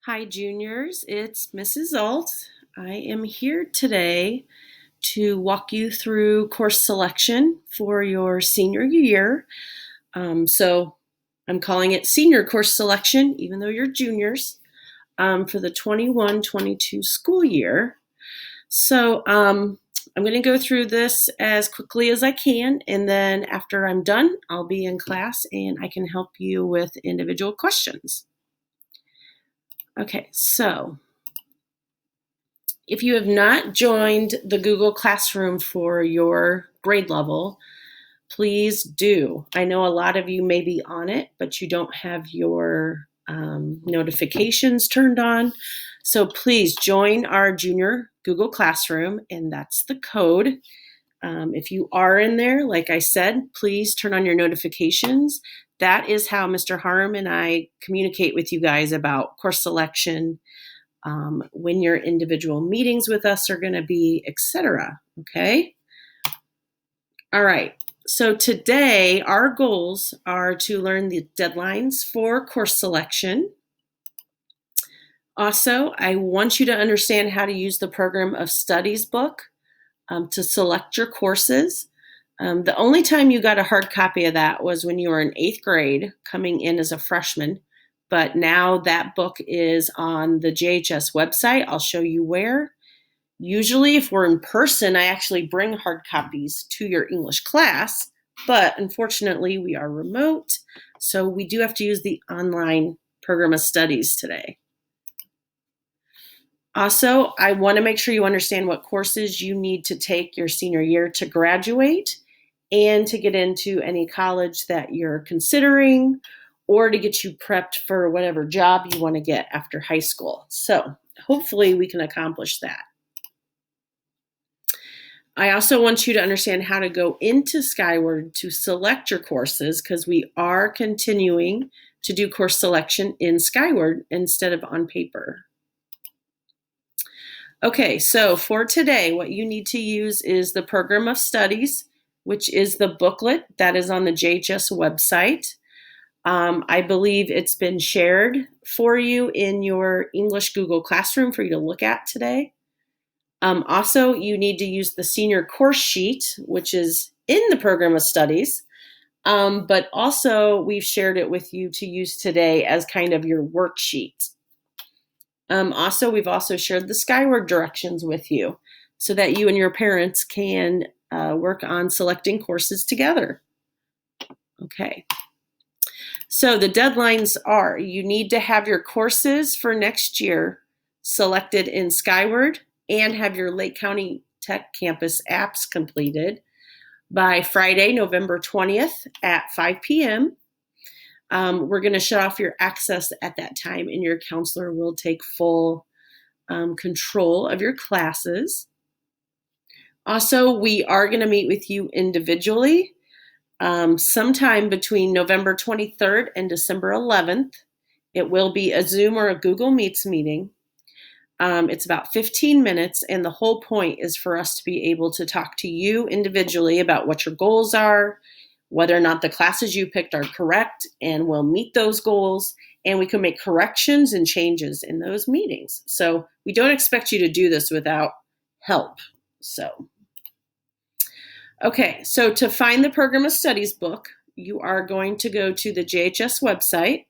Hi, juniors. It's Mrs. Alt. I am here today to walk you through course selection for your senior year. So I'm calling it senior course selection, even though you're juniors, for the 21-22 school year. So I'm going to go through this as quickly as I can, and then after I'm done, I'll be in class and I can help you with individual questions. Okay, so if you have not joined the Google Classroom for your grade level, please do. I know a lot of you may be on it, but you don't have your notifications turned on. So please join our junior Google Classroom, and that's the code. If you are in there, like I said, please turn on your notifications. That is how Mr. Harm and I communicate with you guys about course selection, when your individual meetings with us are going to be, etc. Okay? All right. So today, our goals are to learn the deadlines for course selection. Also, I want you to understand how to use the Program of Studies book to select your courses. The only time you got a hard copy of that was when you were in 8th grade coming in as a freshman. But now that book is on the JHS website. I'll show you where. Usually, if we're in person, I actually bring hard copies to your English class, but unfortunately, we are remote, so we do have to use the online Program of Studies today. Also, I want to make sure you understand what courses you need to take your senior year to graduate and to get into any college that you're considering, or to get you prepped for whatever job you want to get after high school. So hopefully we can accomplish that. I also want you to understand how to go into Skyward to select your courses, because we are continuing to do course selection in Skyward instead of on paper. Okay, so for today, what you need to use is the Program of Studies, which is the booklet that is on the JHS website. I believe it's been shared for you in your English Google Classroom for you to look at today. Also, you need to use the senior course sheet, which is in the Program of Studies, but also we've shared it with you to use today as kind of your worksheet. Also, we've also shared the Skyward directions with you so that you and your parents can work on selecting courses together. Okay. So the deadlines are, you need to have your courses for next year selected in Skyward and have your Lake County Tech Campus apps completed by Friday, November 20th at 5 p.m. We're going to shut off your access at that time, and your counselor will take full control of your classes. Also, we are going to meet with you individually sometime between November 23rd and December 11th. It will be a Zoom or a Google Meets meeting. It's about 15 minutes, and the whole point is for us to be able to talk to you individually about what your goals are, whether or not the classes you picked are correct, and we'll meet those goals, and we can make corrections and changes in those meetings. So we don't expect you to do this without help. Okay, so to find the Program of Studies book, you are going to go to the JHS website,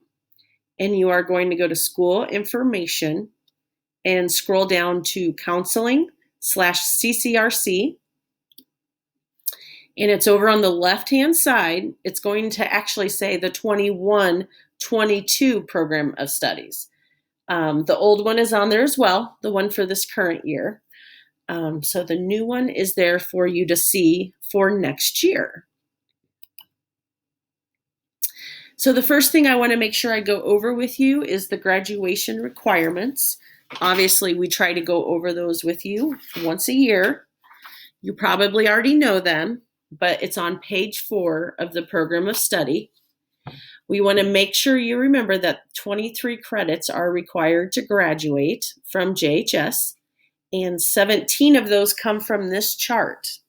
and you are going to go to School Information and scroll down to Counseling/CCRC. And it's over on the left-hand side. It's going to actually say the 21-22 Program of Studies. The old one is on there as well, the one for this current year. So the new one is there for you to see for next year. So the first thing I want to make sure I go over with you is the graduation requirements. Obviously, we try to go over those with you once a year. You probably already know them, but it's on page 4 of the Program of Study. We want to make sure you remember that 23 credits are required to graduate from JHS, and 17 of those come from this chart.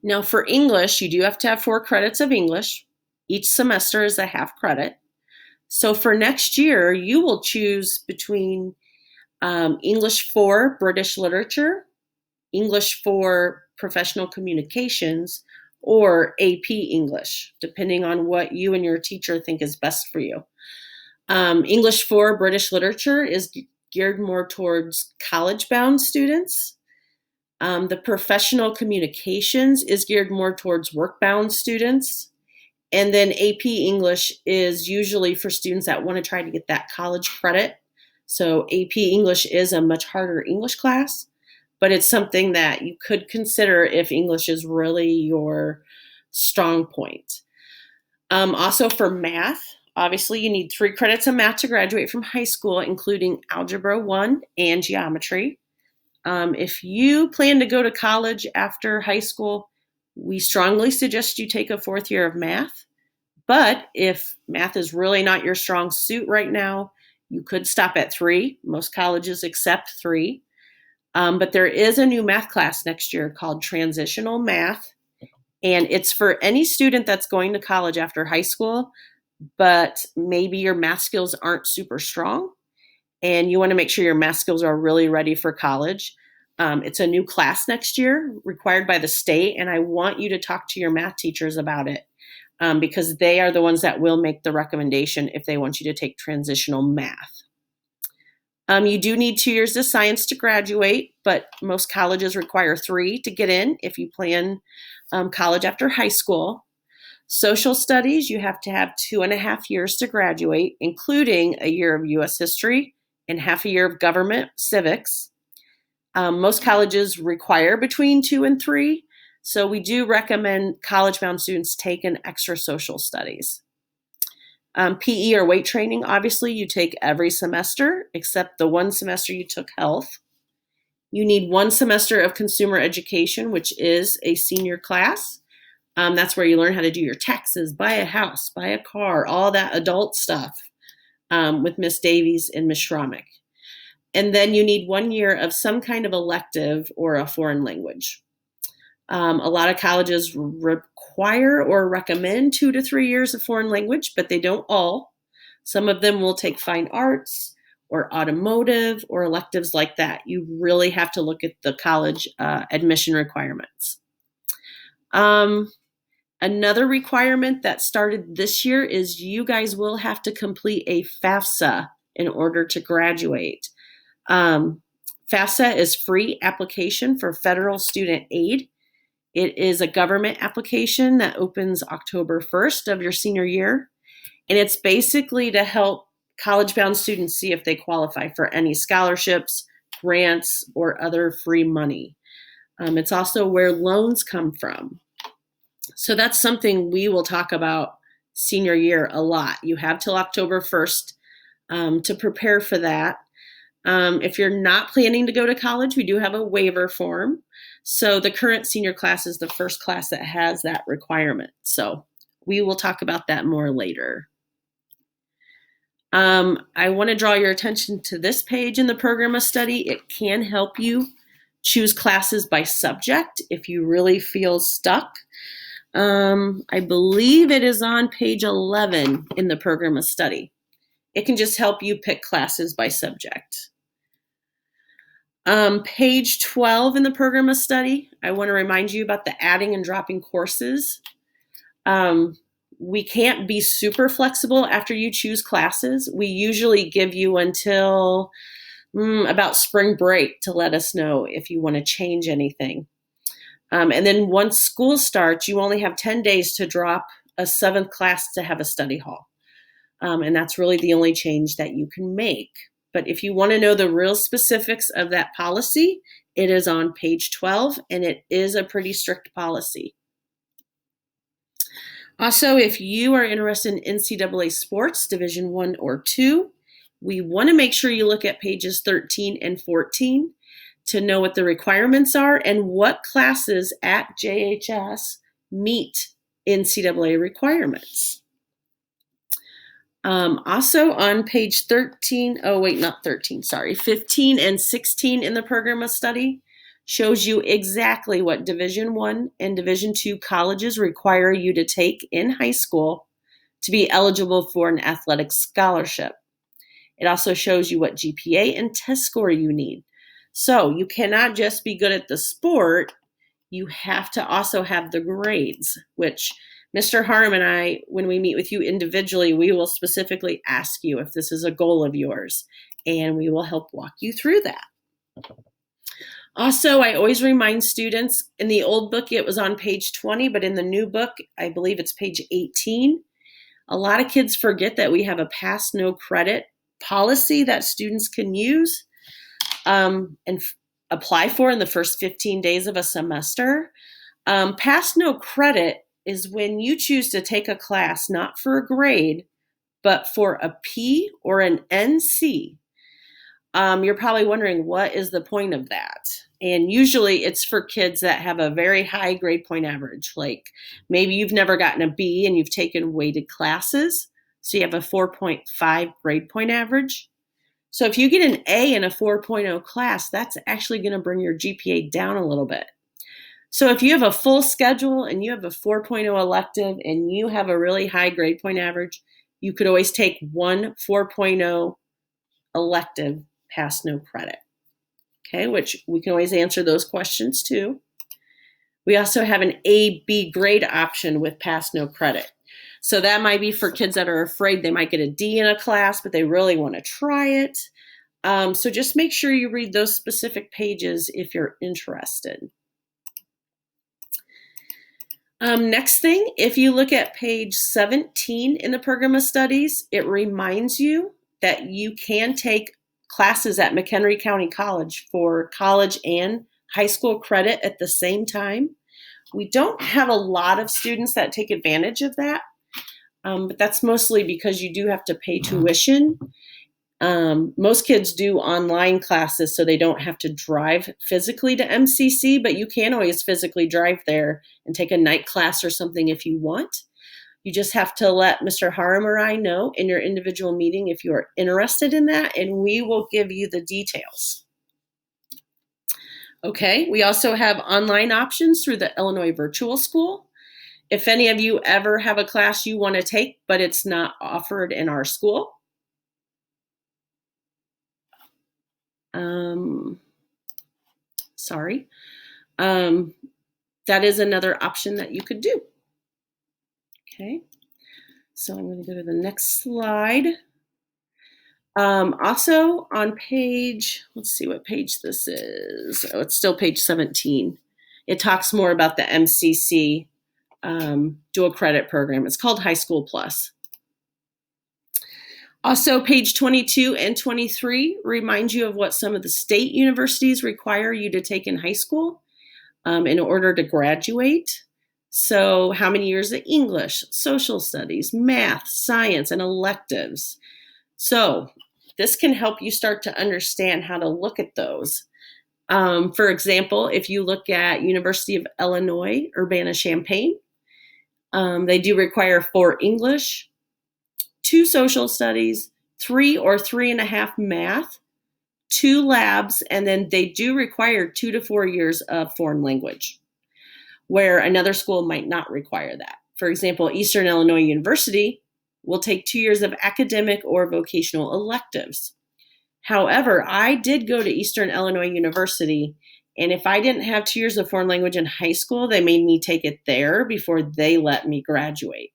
Now, for English, you do have to have 4 credits of English. Each semester is a half credit. So for next year, you will choose between English for British literature, English for professional communications, or AP English, depending on what you and your teacher think is best for you. English for British literature is geared more towards college-bound students. The professional communications is geared more towards work-bound students. And then AP English is usually for students that want to try to get that college credit. So AP English is a much harder English class, but it's something that you could consider if English is really your strong point. Also for math, obviously you need 3 credits of math to graduate from high school, including Algebra 1 and Geometry. If you plan to go to college after high school, we strongly suggest you take a 4th year of math. But if math is really not your strong suit right now, you could stop at 3. Most colleges accept 3. But there is a new math class next year called Transitional Math. And it's for any student that's going to college after high school, but maybe your math skills aren't super strong and you want to make sure your math skills are really ready for college. It's a new class next year required by the state, and I want you to talk to your math teachers about it because they are the ones that will make the recommendation if they want you to take transitional math. You do need 2 years of science to graduate, but most colleges require 3 to get in if you plan college after high school. Social studies, you have to have 2.5 years to graduate, including a year of U.S. history and half a year of government civics. Most colleges require between 2 and 3, so we do recommend college-bound students take an extra social studies. PE or weight training, obviously, you take every semester except the 1 semester you took health. You need 1 semester of consumer education, which is a senior class. That's where you learn how to do your taxes, buy a house, buy a car, all that adult stuff with Miss Davies and Miss Schromick. And then you need 1 year of some kind of elective or a foreign language. A lot of colleges require or recommend 2 to 3 years of foreign language, but they don't all. Some of them will take fine arts or automotive or electives like that. You really have to look at the college admission requirements. Another requirement that started this year is you guys will have to complete a FAFSA in order to graduate. FAFSA is free application for federal student aid. It is a government application that opens October 1st of your senior year. And it's basically to help college-bound students see if they qualify for any scholarships, grants, or other free money. It's also where loans come from. So that's something we will talk about senior year a lot. You have till October 1st to prepare for that. If you're not planning to go to college, we do have a waiver form. So the current senior class is the first class that has that requirement. So we will talk about that more later. I want to draw your attention to this page in the program of study. It can help you choose classes by subject if you really feel stuck. I believe it is on page 11 in the program of study. It can just help you pick classes by subject. Page 12 in the program of study, I want to remind you about the adding and dropping courses. We can't be super flexible after you choose classes. We usually give you until about spring break to let us know if you want to change anything. And then once school starts, you only have 10 days to drop a 7th class to have a study hall. And that's really the only change that you can make. But if you want to know the real specifics of that policy, it is on page 12, and it is a pretty strict policy. Also, if you are interested in NCAA sports, Division 1 or 2, we want to make sure you look at pages 13 and 14 to know what the requirements are and what classes at JHS meet NCAA requirements. Also on page 15 and 16 in the program of study shows you exactly what Division 1 and Division 2 colleges require you to take in high school to be eligible for an athletic scholarship. It also shows you what GPA and test score you need. So you cannot just be good at the sport. You have to also have the grades, which Mr. Harm and I, when we meet with you individually, we will specifically ask you if this is a goal of yours, and we will help walk you through that. Also, I always remind students, in the old book, it was on page 20, but in the new book, I believe it's page 18. A lot of kids forget that we have a pass no credit policy that students can use and apply for in the first 15 days of a semester. Pass no credit is when you choose to take a class not for a grade, but for a P or an NC. You're probably wondering, what is the point of that? And usually it's for kids that have a very high grade point average. Like maybe you've never gotten a B and you've taken weighted classes, so you have a 4.5 grade point average. So if you get an A in a 4.0 class, that's actually going to bring your GPA down a little bit. So if you have a full schedule and you have a 4.0 elective and you have a really high grade point average, you could always take one 4.0 elective pass no credit. Okay, which we can always answer those questions too. We also have an A-B grade option with pass no credit. So that might be for kids that are afraid they might get a D in a class, but they really want to try it. So just make sure you read those specific pages if you're interested. Next thing, if you look at page 17 in the program of studies, it reminds you that you can take classes at McHenry County College for college and high school credit at the same time. We don't have a lot of students that take advantage of that, but that's mostly because you do have to pay tuition. Most kids do online classes, so they don't have to drive physically to MCC, but you can always physically drive there and take a night class or something if you want. You just have to let Mr. Haram or I know in your individual meeting if you are interested in that, and we will give you the details. Okay, we also have online options through the Illinois Virtual School. If any of you ever have a class you want to take, but it's not offered in our school, that is another option that you could do. Okay, so I'm going to go to the next slide. Also on page, let's see what page this is. Oh, it's still page 17. It talks more about the MCC dual credit program. It's called High School Plus. Also, page 22 and 23 remind you of what some of the state universities require you to take in high school in order to graduate. So how many years of English, social studies, math, science, and electives. So this can help you start to understand how to look at those. For example, if you look at University of Illinois, Urbana-Champaign, they do require 4 English, 2 social studies, 3 or 3.5 math, 2 labs, and then they do require 2 to 4 years of foreign language, where another school might not require that. For example, Eastern Illinois University will take 2 years of academic or vocational electives. However, I did go to Eastern Illinois University, and if I didn't have 2 years of foreign language in high school, they made me take it there before they let me graduate.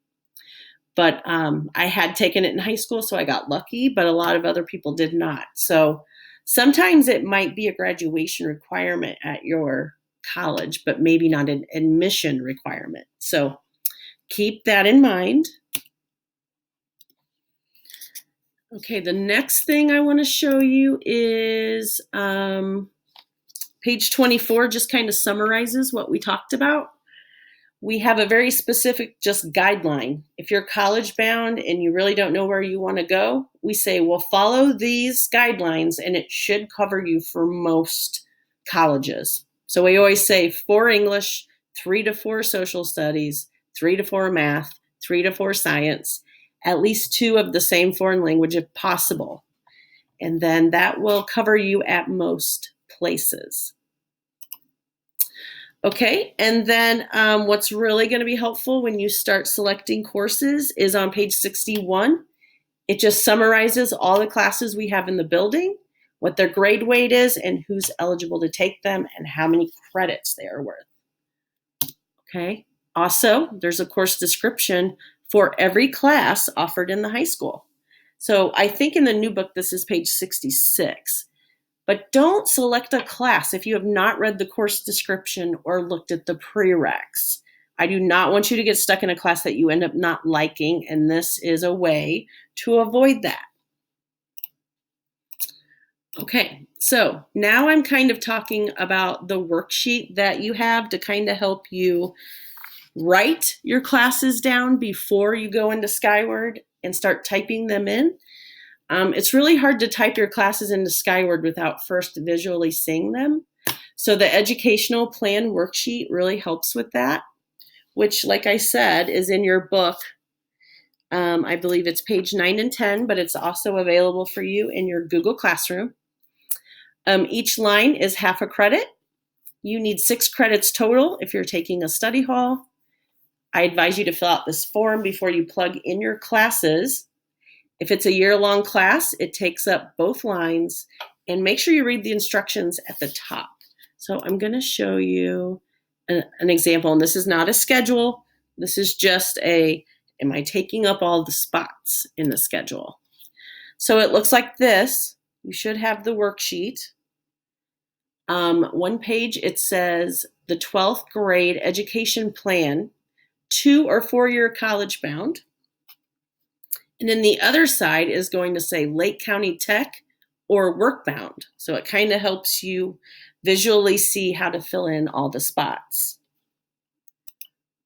But I had taken it in high school, so I got lucky, but a lot of other people did not. So sometimes it might be a graduation requirement at your college, but maybe not an admission requirement. So keep that in mind. Okay, the next thing I want to show you is page 24, just kind of summarizes what we talked about. We have a very specific just guideline. If you're college bound and you really don't know where you want to go, we say, well, follow these guidelines and it should cover you for most colleges. So we always say 4 English, 3 to 4 social studies, 3 to 4 math, 3 to 4 science, at least 2 of the same foreign language if possible. And then that will cover you at most places. Okay, and then what's really going to be helpful when you start selecting courses is on page 61. It just summarizes all the classes we have in the building, what their grade weight is, and who's eligible to take them, and how many credits they are worth. Okay, also, there's a course description for every class offered in the high school. So I think in the new book, this is page 66. But don't select a class if you have not read the course description or looked at the prereqs. I do not want you to get stuck in a class that you end up not liking, and this is a way to avoid that. Okay, so now I'm kind of talking about the worksheet that you have to kind of help you write your classes down before you go into Skyward and start typing them in. It's really hard to type your classes into Skyward without first visually seeing them. So the educational plan worksheet really helps with that, which, like I said, is in your book. I believe it's page 9 and 10, but it's also available for you in your Google Classroom. Each line is half a credit. You need 6 credits total if you're taking a study hall. I advise you to fill out this form before you plug in your classes. If it's a year-long class, it takes up both lines, and make sure you read the instructions at the top. So I'm going to show you an example, and this is not a schedule. This is just am I taking up all the spots in the schedule? So it looks like this. You should have the worksheet. One page, it says the 12th grade education plan, 2 or 4 year college bound. And then the other side is going to say Lake County Tech or workbound. So it kind of helps you visually see how to fill in all the spots.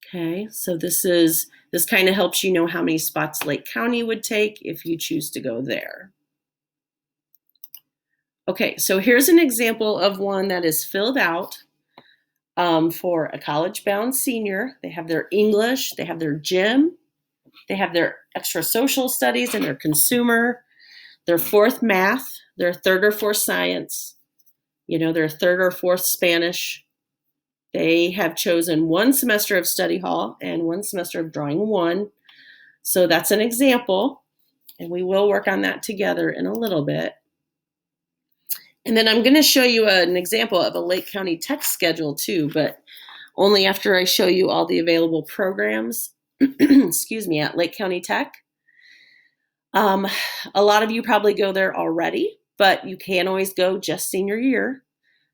Okay, so this kind of helps you know how many spots Lake County would take if you choose to go there. Okay, so here's an example of one that is filled out for a college-bound senior. They have their English, they have their gym, they have their extra social studies and their consumer, their 4th math, their 3rd or 4th science, their 3rd or 4th Spanish. They have chosen 1 semester of study hall and 1 semester of drawing 1. So that's an example, and we will work on that together in a little bit. And then I'm going to show you an example of a Lake County Tech schedule too, but only after I show you all the available programs, excuse me, at Lake County Tech. A lot of you probably go there already, but you can always go just senior year.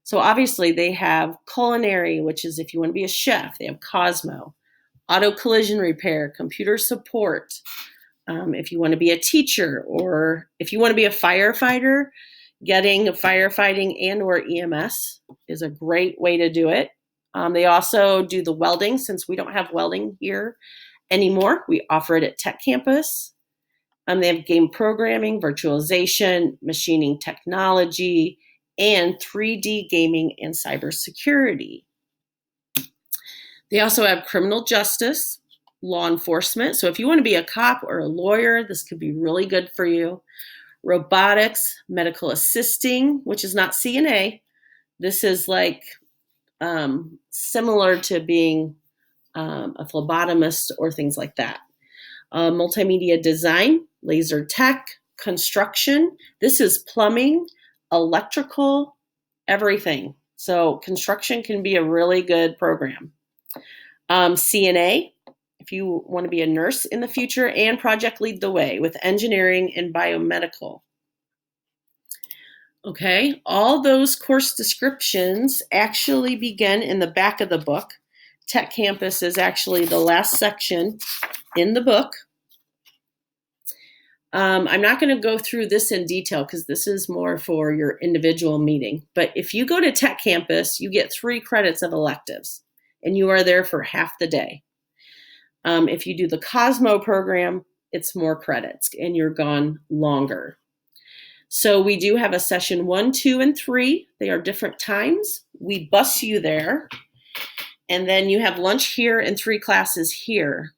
So obviously they have culinary, which is if you want to be a chef. They have Cosmo, auto collision repair, computer support. If you want to be a teacher, or if you want to be a firefighter, getting firefighting and or EMS is a great way to do it. They also do the welding. Since we don't have welding here anymore, we offer it at Tech Campus. They have game programming, virtualization, machining technology, and 3D gaming and cybersecurity. They also have criminal justice, law enforcement. So if you want to be a cop or a lawyer, this could be really good for you. Robotics, medical assisting, which is not CNA. This is like similar to being a phlebotomist or things like that. Multimedia design, laser tech, construction. This is plumbing, electrical, everything. So construction can be a really good program. CNA, if you want to be a nurse in the future, and project lead the way with engineering and biomedical. Okay, all those course descriptions actually begin in the back of the book. Tech Campus is actually the last section in the book. I'm not going to go through this in detail because this is more for your individual meeting. But if you go to Tech Campus, you get 3 credits of electives, and you are there for half the day. If you do the Cosmo program, it's more credits, and you're gone longer. So we do have a session 1, 2, and 3. They are different times. We bus you there. And then you have lunch here and 3 classes here.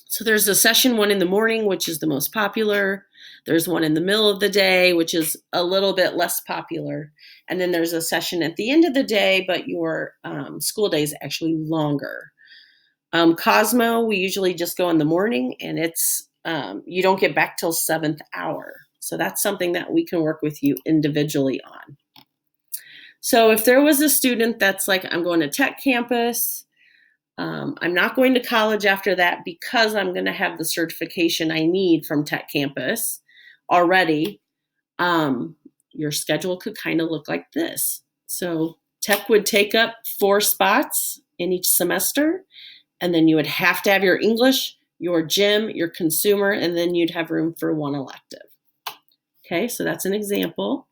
So there's a session one in the morning, which is the most popular. There's one in the middle of the day, which is a little bit less popular. And then there's a session at the end of the day, but your school day is actually longer. Cosmo, we usually just go in the morning, and it's you don't get back till 7th hour. So that's something that we can work with you individually on. So if there was a student that's like, I'm going to tech campus, I'm not going to college after that because I'm going to have the certification I need from tech campus already, your schedule could kind of look like this. So tech would take up 4 spots in each semester, and then you would have to have your English, your gym, your consumer, and then you'd have room for 1 elective. Okay, so that's an example.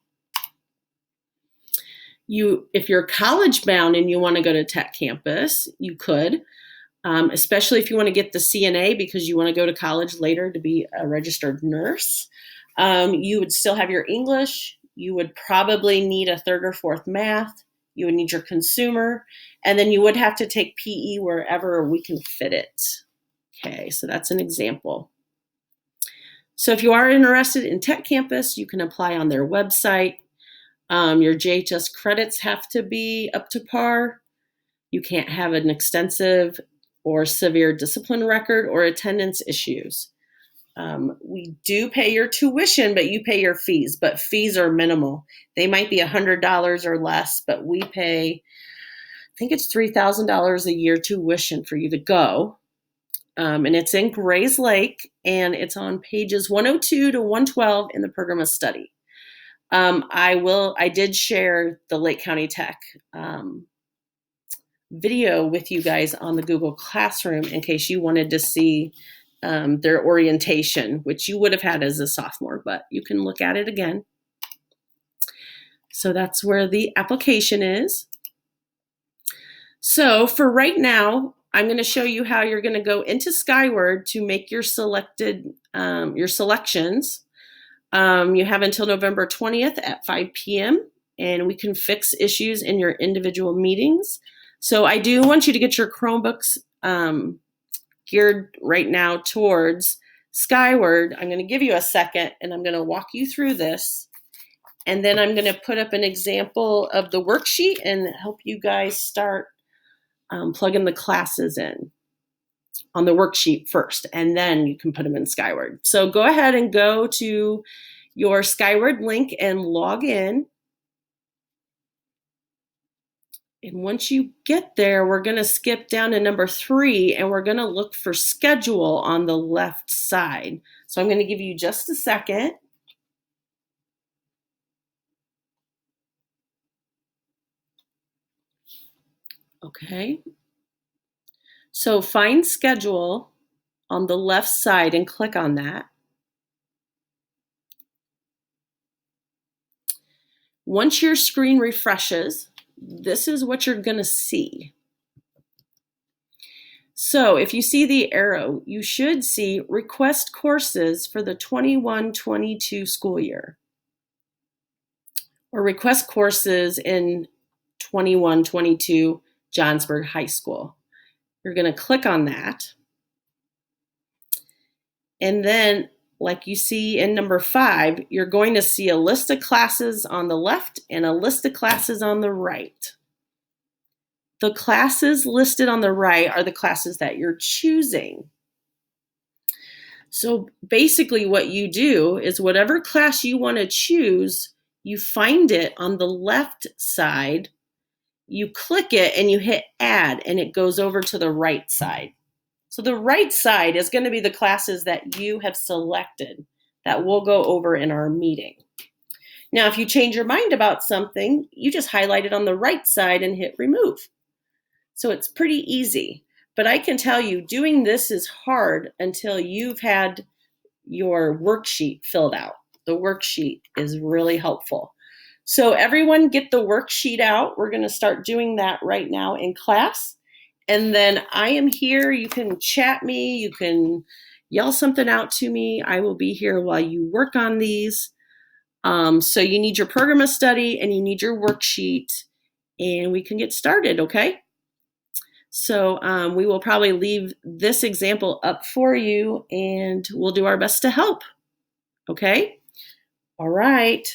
If you're college bound and you want to go to tech campus, you could, especially if you want to get the CNA because you want to go to college later to be a registered nurse. You would still have your English. You would probably need a 3rd or 4th math. You would need your consumer, and then you would have to take PE wherever we can fit it. Okay, so that's an example. So if you are interested in tech campus, you can apply on their website. Your JHS credits have to be up to par. You can't have an extensive or severe discipline record or attendance issues. We do pay your tuition, but you pay your fees, but fees are minimal. They might be $100 or less, but we pay, I think it's $3,000 a year tuition for you to go. And it's in Grays Lake, and it's on pages 102 to 112 in the program of study. I did share the Lake County Tech video with you guys on the Google Classroom in case you wanted to see their orientation, which you would have had as a sophomore, but you can look at it again. So that's where the application is. So for right now, I'm going to show you how you're going to go into Skyward to make your selections. You have until November 20th at 5 p.m. and we can fix issues in your individual meetings. So I do want you to get your Chromebooks geared right now towards Skyward. I'm going to give you a second and I'm going to walk you through this. And then I'm going to put up an example of the worksheet and help you guys start plugging the classes in on the worksheet first, and then you can put them in Skyward. So go ahead and go to your Skyward link and log in. And once you get there, we're going to skip down to number 3, and we're going to look for schedule on the left side. So I'm going to give you just a second. Okay. So find schedule on the left side and click on that. Once your screen refreshes, this is what you're going to see. So if you see the arrow, you should see request courses for the 21-22 school year, or request courses in 21-22 Johnsburg High School. You're going to click on that. And then, like you see in number 5, you're going to see a list of classes on the left and a list of classes on the right. The classes listed on the right are the classes that you're choosing. So basically what you do is whatever class you want to choose, you find it on the left side, you click it and you hit add, and it goes over to the right side. So the right side is going to be the classes that you have selected that we'll go over in our meeting. Now, if you change your mind about something, you just highlight it on the right side and hit remove. So it's pretty easy. But I can tell you, doing this is hard until you've had your worksheet filled out. The worksheet is really helpful. So everyone get the worksheet out. We're going to start doing that right now in class. And then I am here. You can chat me. You can yell something out to me. I will be here while you work on these. So you need your program of study and you need your worksheet, and we can get started, okay? So we will probably leave this example up for you and we'll do our best to help. Okay? All right.